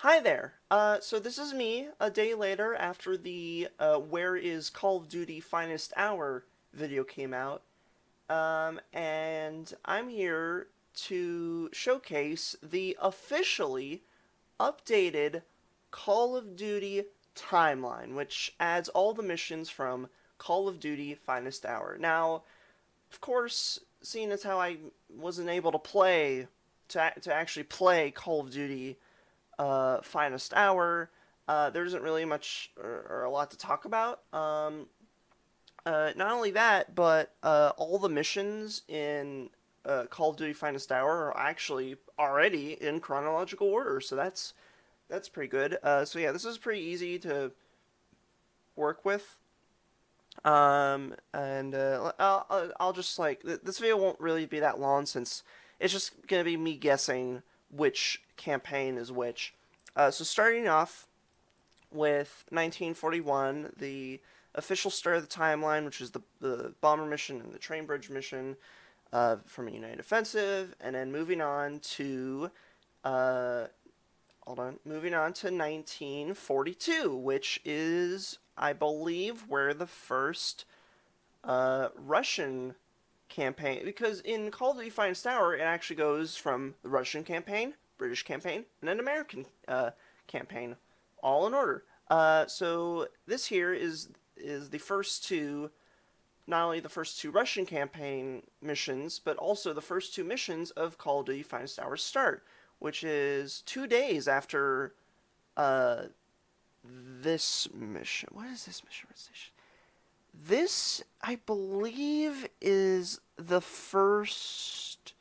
Hi there. So this is me a day later after the Where is Call of Duty Finest Hour video came out. And I'm here to showcase the officially updated Call of Duty timeline, which adds all the missions from Call of Duty Finest Hour. Now, of course, seeing as how I wasn't able to play, to actually play Call of Duty Finest Hour. There isn't really much or a lot to talk about. Not only that, but all the missions in Call of Duty Finest Hour are actually already in chronological order, so that's pretty good. So yeah, this is pretty easy to work with. And I'll just like this video won't really be that long since it's just gonna be me guessing which campaign is which. So starting off with 1941, the official start of the timeline, which is the bomber mission and the train bridge mission from a United Offensive, and then uh, moving on to 1942, which is, I believe, where the first Russian campaign, because in Call of Duty Finest Hour, it actually goes from the Russian campaign, British campaign, and an American campaign, all in order. So this here is the first two, not only the first two Russian campaign missions, but also the first two missions of Call of Duty Finest Hour's start, which is 2 days after uh, this mission. What is this mission? This, I believe, is the first.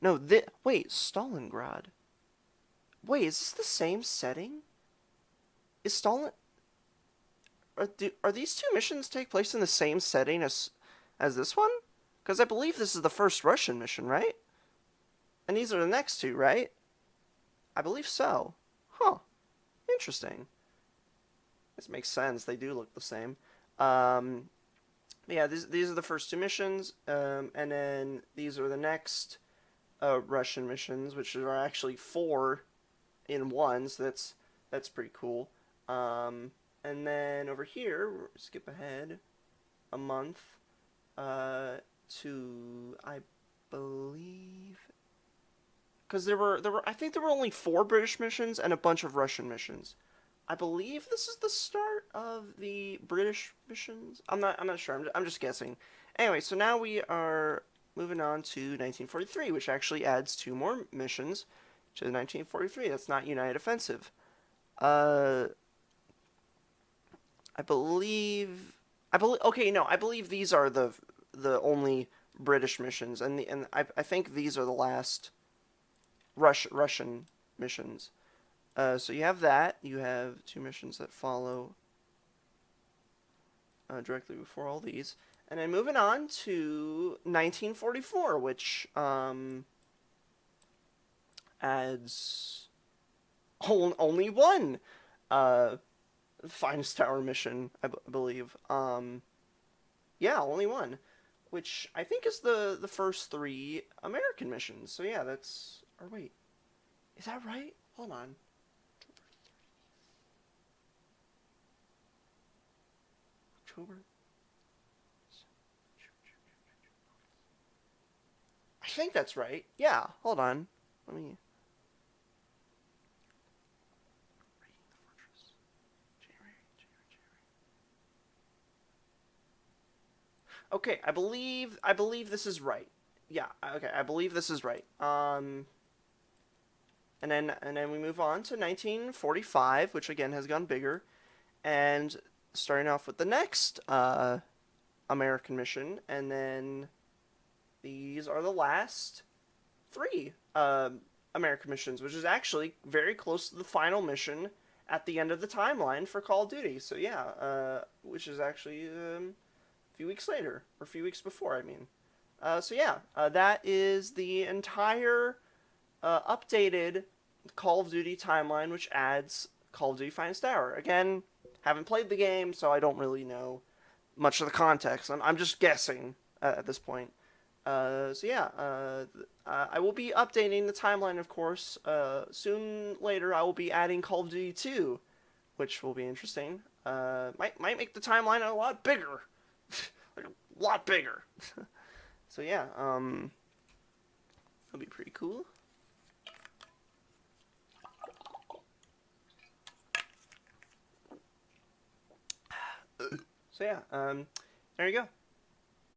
No, wait, Stalingrad. Wait, is this the same setting? Is Stalin? Are these two missions take place in the same setting as this one? Because I believe this is the first Russian mission, right? And these are the next two, right? I believe so. Huh. Interesting. This makes sense. They do look the same. Um, yeah, these are the first two missions, and then these are the next Russian missions, which are actually four in one. So that's pretty cool. And then over here, skip ahead a month to, I believe, because there were I think there were only four British missions and a bunch of Russian missions. I believe this is the start of the British missions. I'm not sure. I'm just guessing. Anyway, so now we are moving on to 1943, which actually adds two more missions to 1943. That's not United Offensive. Uh, I believe. I believe. Okay, no, I believe these are the only British missions, and I think these are the last Russian missions. So you have that. You have two missions that follow directly before all these, and then moving on to 1944, which adds only one uh, Finest Tower mission, believe. Yeah, only one, which I think is the first three American missions. So yeah, that's. Or wait, is that right? Hold on. October. I think that's right. Yeah, hold on. Let me. Okay, I believe this is right. Yeah, okay, I believe this is right. And then we move on to 1945, which again has gone bigger, and starting off with the next American mission, and then these are the last three American missions, which is actually very close to the final mission at the end of the timeline for Call of Duty. So yeah, which is actually a few weeks later, or a few weeks before, I mean. So yeah, that is the entire updated Call of Duty timeline, which adds Call of Duty Finest Hour. Again, haven't played the game, so I don't really know much of the context. I'm just guessing at this point. So yeah, I will be updating the timeline, of course. Soon later, I will be adding Call of Duty 2, which will be interesting. Might make the timeline a lot bigger, like a lot bigger. So yeah, that'll be pretty cool. So yeah, there you go.